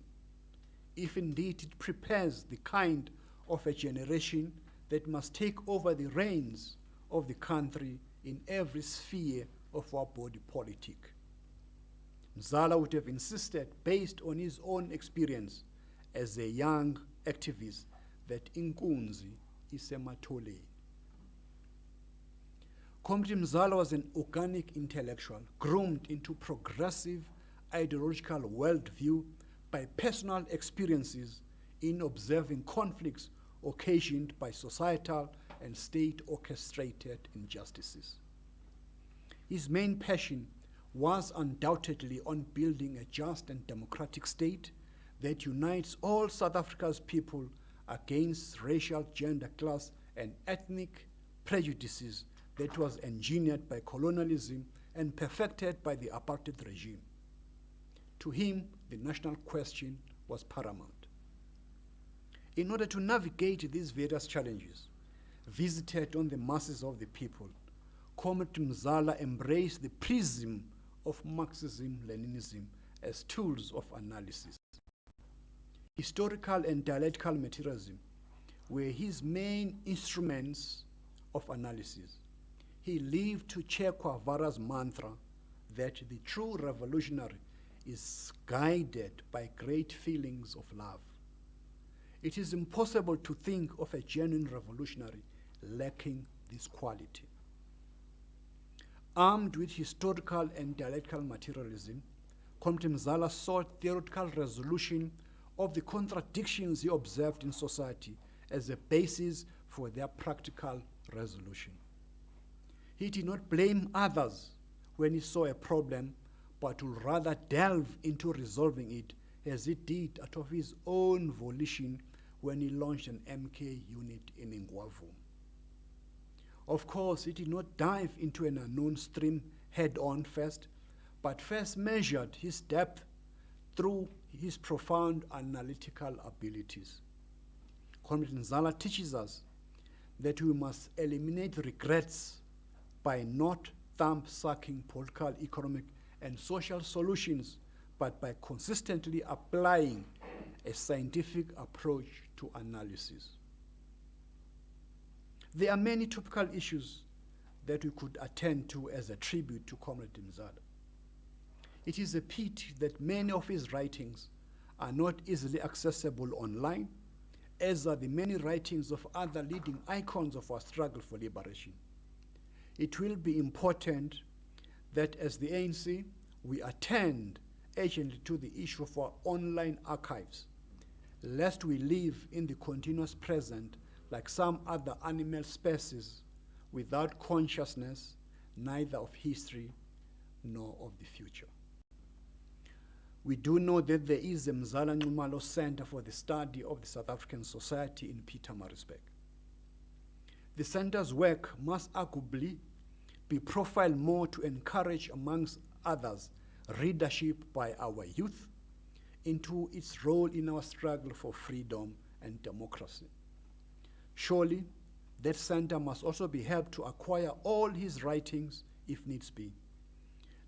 S3: if indeed it prepares the kind of a generation that must take over the reins of the country in every sphere of our body politic. Mzala would have insisted, based on his own experience as a young activist, that inkunzi isemathole. Comrade Mzala was an organic intellectual, groomed into progressive ideological worldview by personal experiences in observing conflicts occasioned by societal and state-orchestrated injustices. His main passion was undoubtedly on building a just and democratic state that unites all South Africa's people against racial, gender, class, and ethnic prejudices that was engineered by colonialism and perfected by the apartheid regime. To him, the national question was paramount. In order to navigate these various challenges visited on the masses of the people, Comrade Mzala embraced the prism of Marxism-Leninism as tools of analysis. Historical and dialectical materialism were his main instruments of analysis. He lived to Che Guevara's mantra that the true revolutionary is guided by great feelings of love. It is impossible to think of a genuine revolutionary lacking this quality. Armed with historical and dialectical materialism, Comrade Mzala sought theoretical resolution of the contradictions he observed in society as a basis for their practical resolution. He did not blame others when he saw a problem, but would rather delve into resolving it, as he did out of his own volition when he launched an MK unit in Ngwavu. Of course, he did not dive into an unknown stream head-on first, but first measured his depth through his profound analytical abilities. Comrade Mzala teaches us that we must eliminate regrets by not thumb-sucking political, economic, and social solutions, but by consistently applying a scientific approach to analysis. There are many topical issues that we could attend to as a tribute to Comrade Mzala. It is a pity that many of his writings are not easily accessible online, as are the many writings of other leading icons of our struggle for liberation. It will be important that as the ANC, we attend urgently to the issue of our online archives, lest we live in the continuous present like some other animal species without consciousness, neither of history nor of the future. We do know that there is a Nxumalo Center for the Study of the South African Society in Pietermaritzburg. The center's work must arguably be profiled more to encourage, amongst others, readership by our youth into its role in our struggle for freedom and democracy. Surely, that center must also be helped to acquire all his writings if needs be.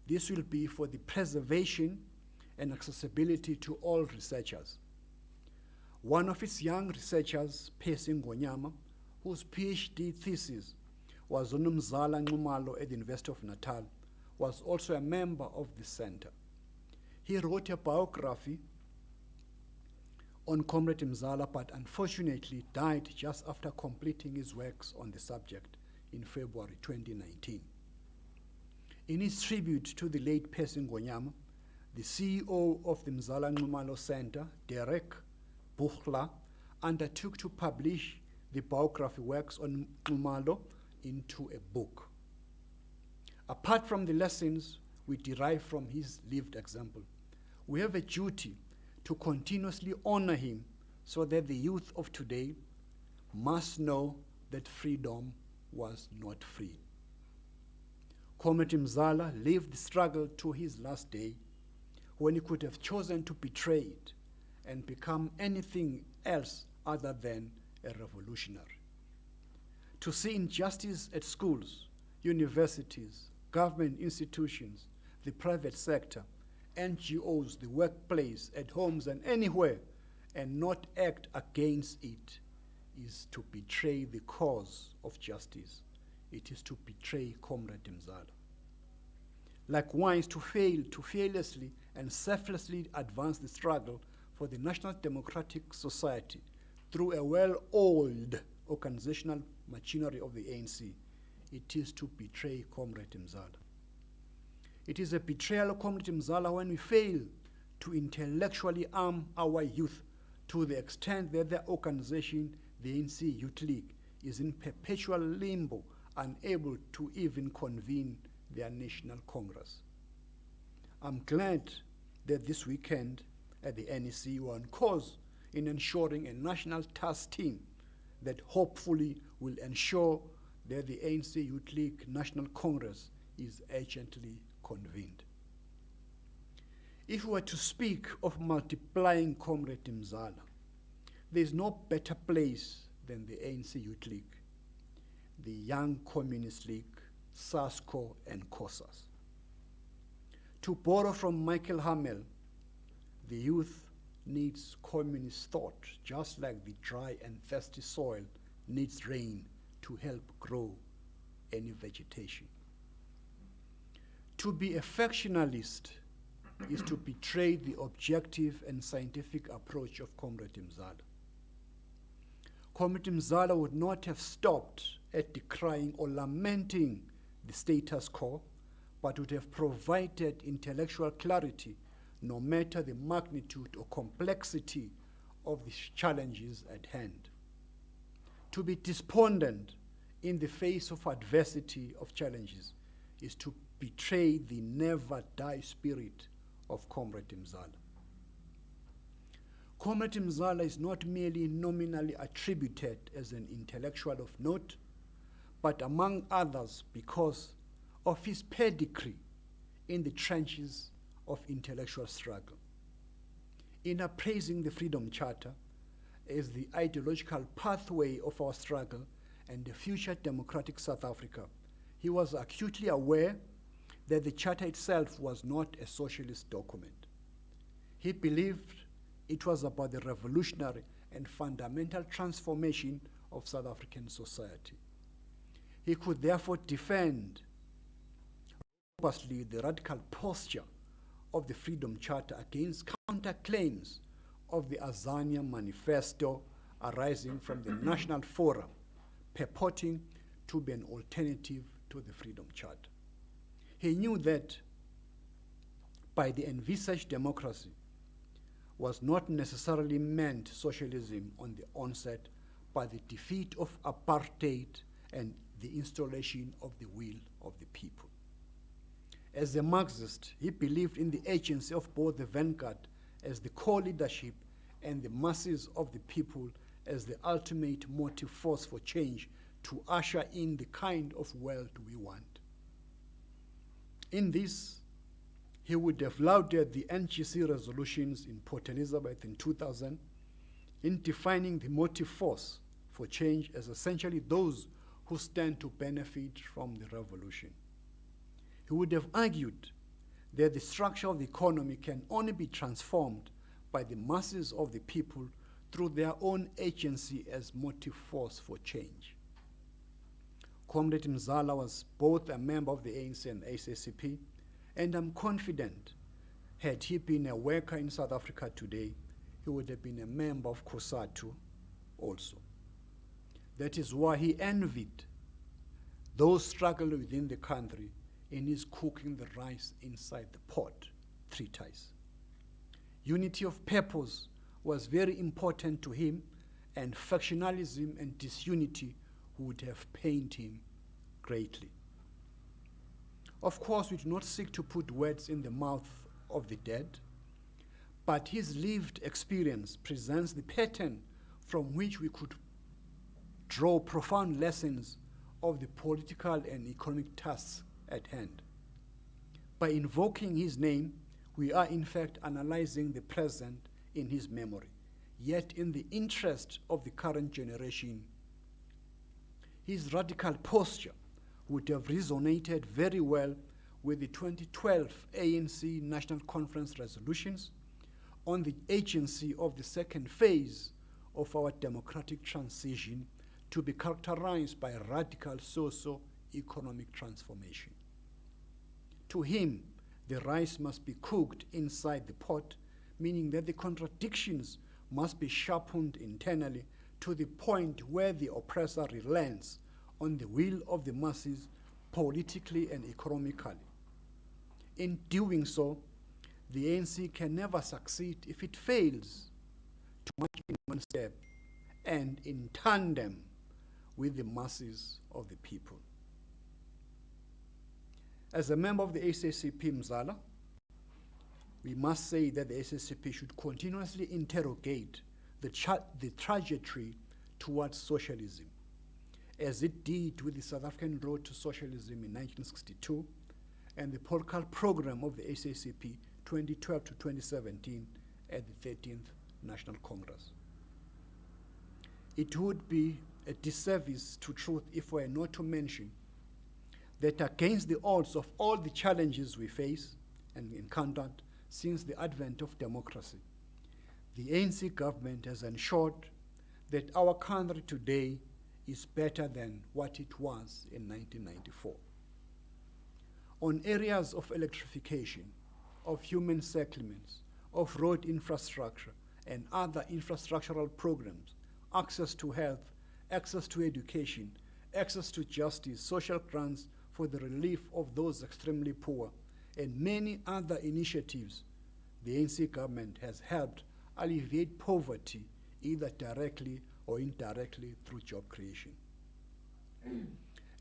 S3: This will be for the preservation and accessibility to all researchers. One of its young researchers, Percy Ngonyama, whose PhD thesis was on Nxumalo at the University of Natal, was also a member of the center. He wrote a biography on Comrade Mzala, but unfortunately died just after completing his works on the subject in February 2019. In his tribute to the late Percy Ngonyama, the CEO of the Nxumalo Center, Derek Buchla, undertook to publish the biography works on Nxumalo into a book. Apart from the lessons we derive from his lived example, we have a duty to continuously honor him so that the youth of today must know that freedom was not free. Cde Mzala lived the struggle to his last day, when he could have chosen to betray it and become anything else other than a revolutionary. To see injustice at schools, universities, government institutions, the private sector, NGOs, the workplace, at homes and anywhere, and not act against it is to betray the cause of justice. It is to betray Comrade Mzala. Likewise, to fail to fearlessly and selflessly advance the struggle for the National Democratic Society through a well-oiled organizational machinery of the ANC, it is to betray Comrade Mzala. It is a betrayal of Comrade Mzala when we fail to intellectually arm our youth to the extent that their organization, the ANC Youth League, is in perpetual limbo, unable to even convene their national congress. I'm glad that this weekend at the NEC we're on course in ensuring a national task team that hopefully will ensure that the ANC Youth League National Congress is urgently convened. If we were to speak of multiplying Comrade Mzala, there is no better place than the ANC Youth League, the Young Communist League, SASCO, and COSAS. To borrow from Michael Hamel, the youth needs communist thought, just like the dry and thirsty soil needs rain to help grow any vegetation. To be a factionalist is to betray the objective and scientific approach of Comrade Mzala. Comrade Mzala would not have stopped at decrying or lamenting the status quo, but would have provided intellectual clarity no matter the magnitude or complexity of the challenges at hand. To be despondent in the face of adversity of challenges is to betray the never die spirit of Comrade Mzala. Comrade Mzala is not merely nominally attributed as an intellectual of note, but among others because of his pedigree in the trenches of intellectual struggle. In appraising the Freedom Charter as the ideological pathway of our struggle and the future democratic South Africa, he was acutely aware that the Charter itself was not a socialist document. He believed it was about the revolutionary and fundamental transformation of South African society. He could therefore defend robustly the radical posture of the Freedom Charter against counterclaims of the Azania Manifesto arising from the National Forum, purporting to be an alternative to the Freedom Charter. He knew that by the envisaged democracy was not necessarily meant socialism on the onset, but the defeat of apartheid and the installation of the will of the people. As a Marxist, he believed in the agency of both the vanguard as the core leadership and the masses of the people as the ultimate motive force for change to usher in the kind of world we want. In this, he would have lauded the NGC resolutions in Port Elizabeth in 2000 in defining the motive force for change as essentially those who stand to benefit from the revolution. He would have argued that the structure of the economy can only be transformed by the masses of the people through their own agency as motive force for change. Comrade Mzala was both a member of the ANC and SACP, and I'm confident had he been a worker in South Africa today, he would have been a member of COSATU also. That is why he envied those struggling within the country in his cooking the rice inside the pot treatise. Unity of purpose was very important to him, and factionalism and disunity would have pained him greatly. Of course, we do not seek to put words in the mouth of the dead, but his lived experience presents the pattern from which we could draw profound lessons of the political and economic tasks at hand. By invoking his name, we are in fact analyzing the present in his memory, yet in the interest of the current generation. His radical posture would have resonated very well with the 2012 ANC National Conference resolutions on the agency of the second phase of our democratic transition to be characterized by radical socio-economic transformation. To him, the rice must be cooked inside the pot, meaning that the contradictions must be sharpened internally to the point where the oppressor relents on the will of the masses politically and economically. In doing so, the ANC can never succeed if it fails to march in one step and in tandem with the masses of the people. As a member of the SACP Mzala, we must say that the SACP should continuously interrogate the trajectory towards socialism, as it did with the South African Road to Socialism in 1962 and the political program of the SACP 2012 to 2017 at the 13th National Congress. It would be a disservice to truth if we were not to mention that against the odds of all the challenges we face and encountered since the advent of democracy, the ANC government has ensured that our country today is better than what it was in 1994. On areas of electrification, of human settlements, of road infrastructure, and other infrastructural programs, access to health, access to education, access to justice, social grants for the relief of those extremely poor, and many other initiatives, the ANC government has helped alleviate poverty either directly or indirectly through job creation.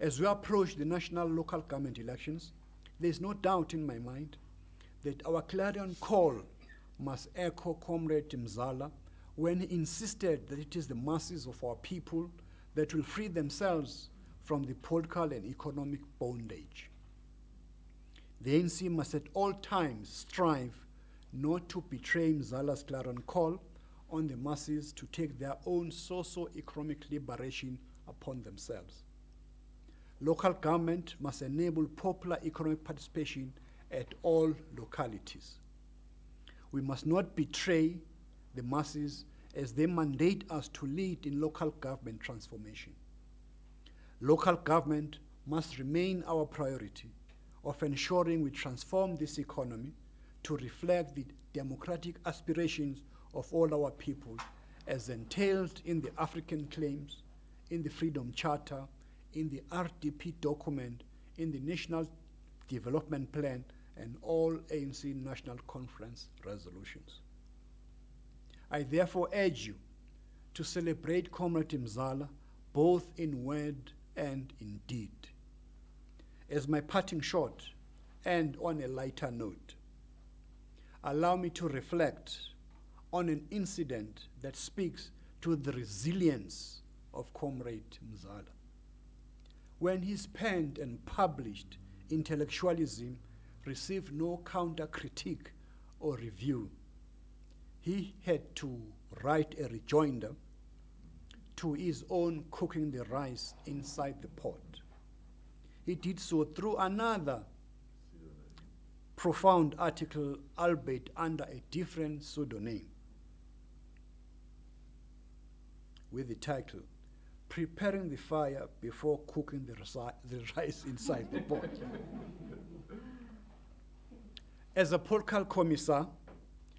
S3: As we approach the national local government elections, there is no doubt in my mind that our clarion call must echo Comrade Mzala when he insisted that it is the masses of our people that will free themselves from the political and economic bondage. The ANC must at all times strive not to betray Mzala's clarion call on the masses to take their own socio-economic liberation upon themselves. Local government must enable popular economic participation at all localities. We must not betray the masses as they mandate us to lead in local government transformation. Local government must remain our priority of ensuring we transform this economy to reflect the democratic aspirations of all our people as entailed in the African claims, in the Freedom Charter, in the RDP document, in the National Development Plan, and all ANC National Conference resolutions. I therefore urge you to celebrate Comrade Mzala both in word and in deed. As my parting shot, and on a lighter note, allow me to reflect on an incident that speaks to the resilience of Comrade Mzala. When his penned and published Intellectualism received no counter critique or review, he had to write a rejoinder to his own cooking the rice inside the pot. He did so through another profound article, albeit under a different pseudonym, with the title, Preparing the Fire Before Cooking the Rice Inside the Pot. As a political commissar,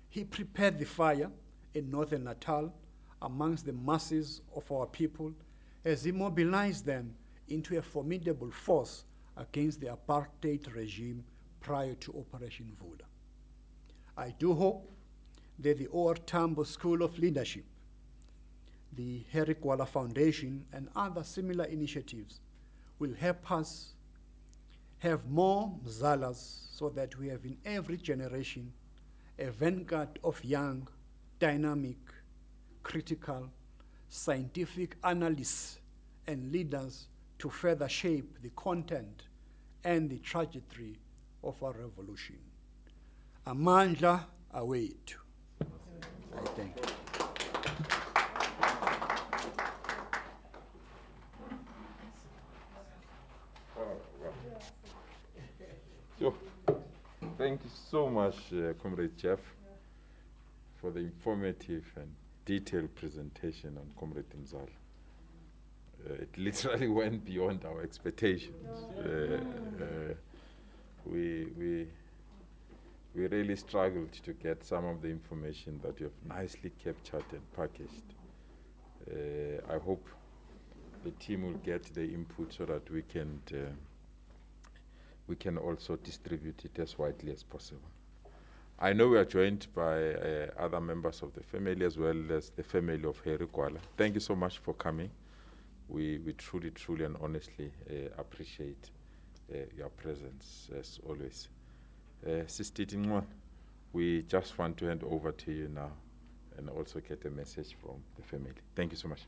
S3: he prepared the fire in Northern Natal amongst the masses of our people as he mobilized them into a formidable force against the apartheid regime prior to Operation Vula. I do hope that the OR Tambo School of Leadership, the Harry Gwala Foundation, and other similar initiatives will help us have more Mzalas so that we have in every generation a vanguard of young, dynamic, critical, scientific analysts and leaders to further shape the content and the trajectory of our revolution. Amandla awethu. I thank you.
S1: So, thank you so much, Comrade Jeff, for the informative and detailed presentation on Comrade Mzala. It literally went beyond our expectations. We really struggled to get some of the information that you have nicely captured and packaged. I hope the team will get the input so that we can also distribute it as widely as possible. I know we are joined by other members of the family as well as the family of Harry Gwala. Thank you so much for coming. We truly, truly and honestly appreciate your presence as always. Sister Nxumalo, we just want to hand over to you now and also get a message from the family. Thank you so much.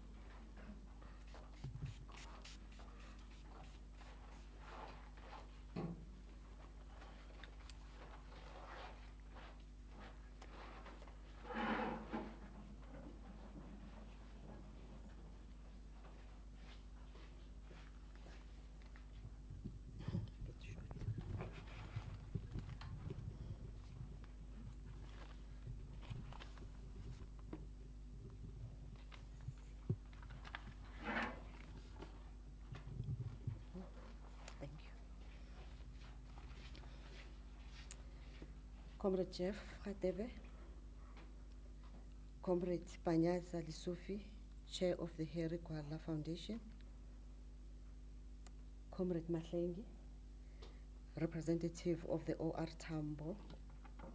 S4: Comrade Jeff Radebe, Comrade Panyaza Lisufi, Chair of the Harry Gwala Foundation, Comrade Mahlengi, representative of the OR Tambo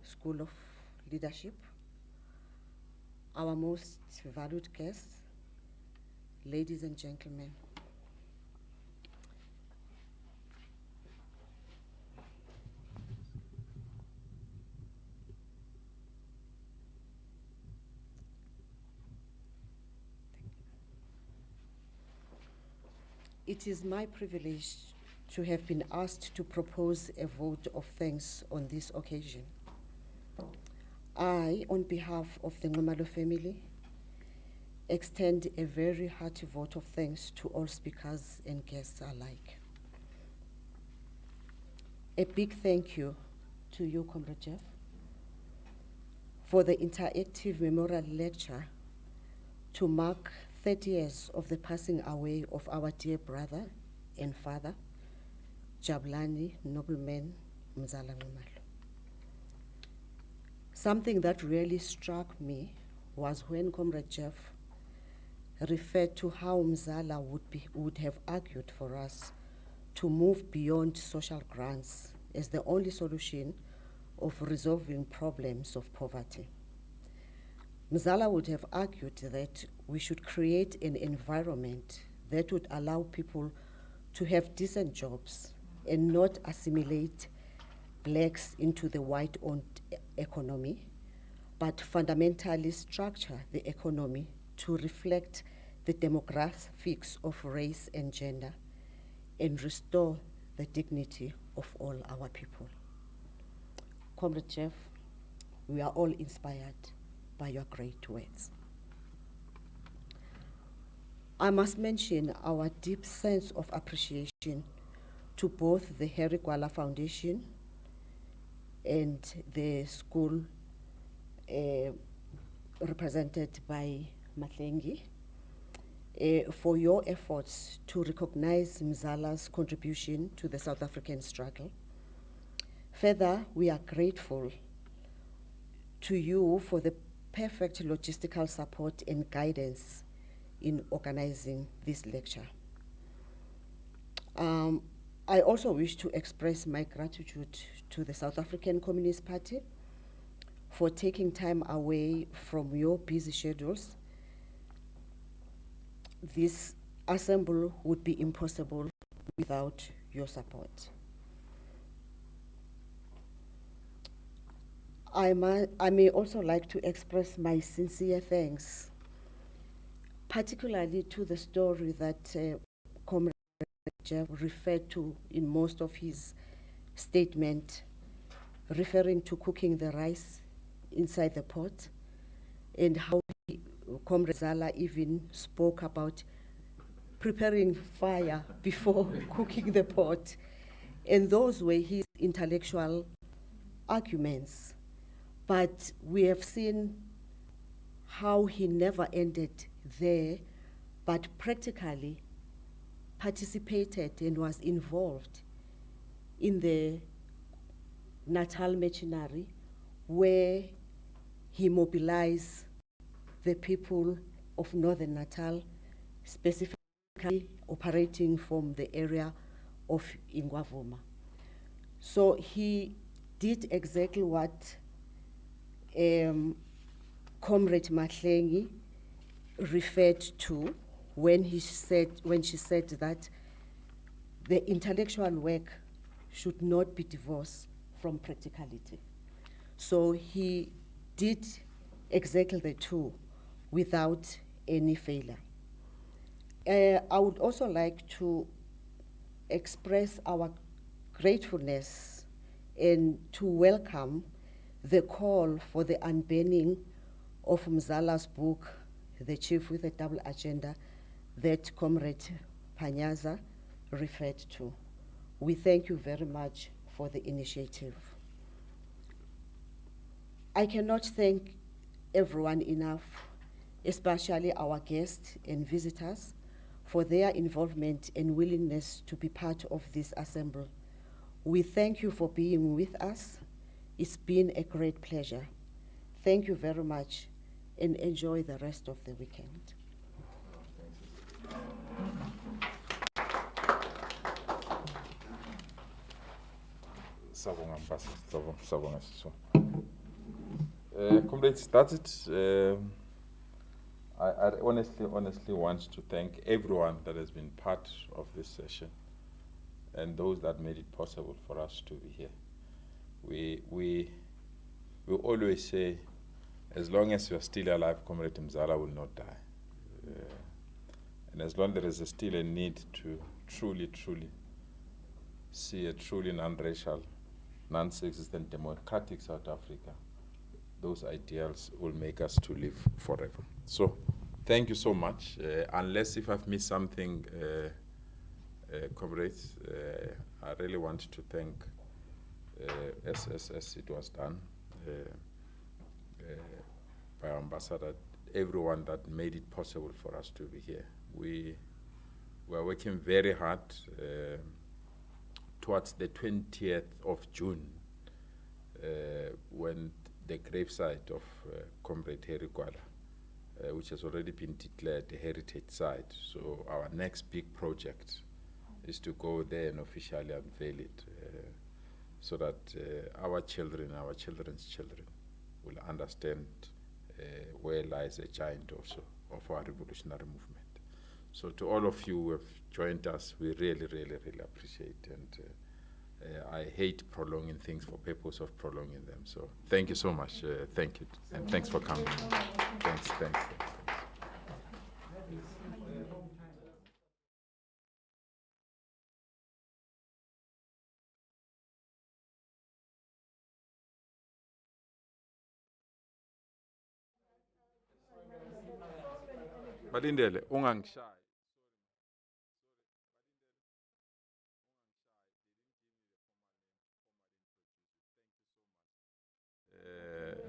S4: School of Leadership, our most valued guests, ladies and gentlemen. It is my privilege to have been asked to propose a vote of thanks on this occasion. I, on behalf of the Nxumalo family, extend a very hearty vote of thanks to all speakers and guests alike. A big thank you to you, Comrade Jeff, for the interactive memorial lecture to mark 30 years of the passing away of our dear brother and father, Jabulani, Nobleman, Mzala Nxumalo. Something that really struck me was when Comrade Jeff referred to how Mzala would have argued for us to move beyond social grants as the only solution of resolving problems of poverty. Mzala would have argued that we should create an environment that would allow people to have decent jobs and not assimilate blacks into the white-owned economy, but fundamentally structure the economy to reflect the demographics of race and gender and restore the dignity of all our people. Comrade Jeff, we are all inspired by your great words. I must mention our deep sense of appreciation to both the Harry Gwala Foundation and the school represented by Mahlengi for your efforts to recognize Mzala's contribution to the South African struggle. Further, we are grateful to you for the perfect logistical support and guidance in organizing this lecture. I also wish to express my gratitude to the South African Communist Party for taking time away from your busy schedules. This assembly would be impossible without your support. I may also like to express my sincere thanks, particularly to the story that Comrade Jeff referred to in most of his statement, referring to cooking the rice inside the pot, and how Comrade Mzala even spoke about preparing fire before cooking the pot. And those were his intellectual arguments. But we have seen how he never ended there, but practically participated and was involved in the Natal machinery, where he mobilized the people of Northern Natal, specifically operating from the area of Ingwavuma. So he did exactly what Comrade Mahlengi referred to when she said that the intellectual work should not be divorced from practicality. So he did exactly the two without any failure. I would also like to express our gratefulness and to welcome the call for the unbanning of Mzala's book, The Chief with a Double Agenda, that Comrade Panyaza referred to. We thank you very much for the initiative. I cannot thank everyone enough, especially our guests and visitors, for their involvement and willingness to be part of this assembly. We thank you for being with us. It's been a great pleasure. Thank you very much, and enjoy the rest of the weekend.
S1: Comrades, that's it. I honestly want to thank everyone that has been part of this session and those that made it possible for us to be here. We always say, as long as you are still alive, Comrade Mzala will not die. And as long as there is still a need to truly see a truly non-racial, non-sexist and democratic South Africa, those ideals will make us to live forever. So, thank you so much. Unless if I've missed something, comrades, I really want to thank, as it was done, by our ambassador, everyone that made it possible for us to be here. We were working very hard towards the 20th of June, when the gravesite of Comrade Harry Gwala, which has already been declared a heritage site. So our next big project is to go there and officially unveil it, so that our children, our children's children will understand where lies a giant also of our revolutionary movement. So to all of you who have joined us, we really appreciate, and I hate prolonging things for purpose of prolonging them. So thank you so much. Thank you, and thanks for coming. Thanks. Balindele, ungangishayi.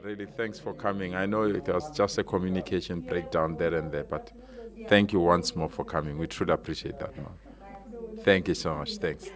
S1: Really, thanks for coming. I know it was just a communication breakdown there and there, but thank you once more for coming. We truly appreciate that, man. Thank you so much. Thanks.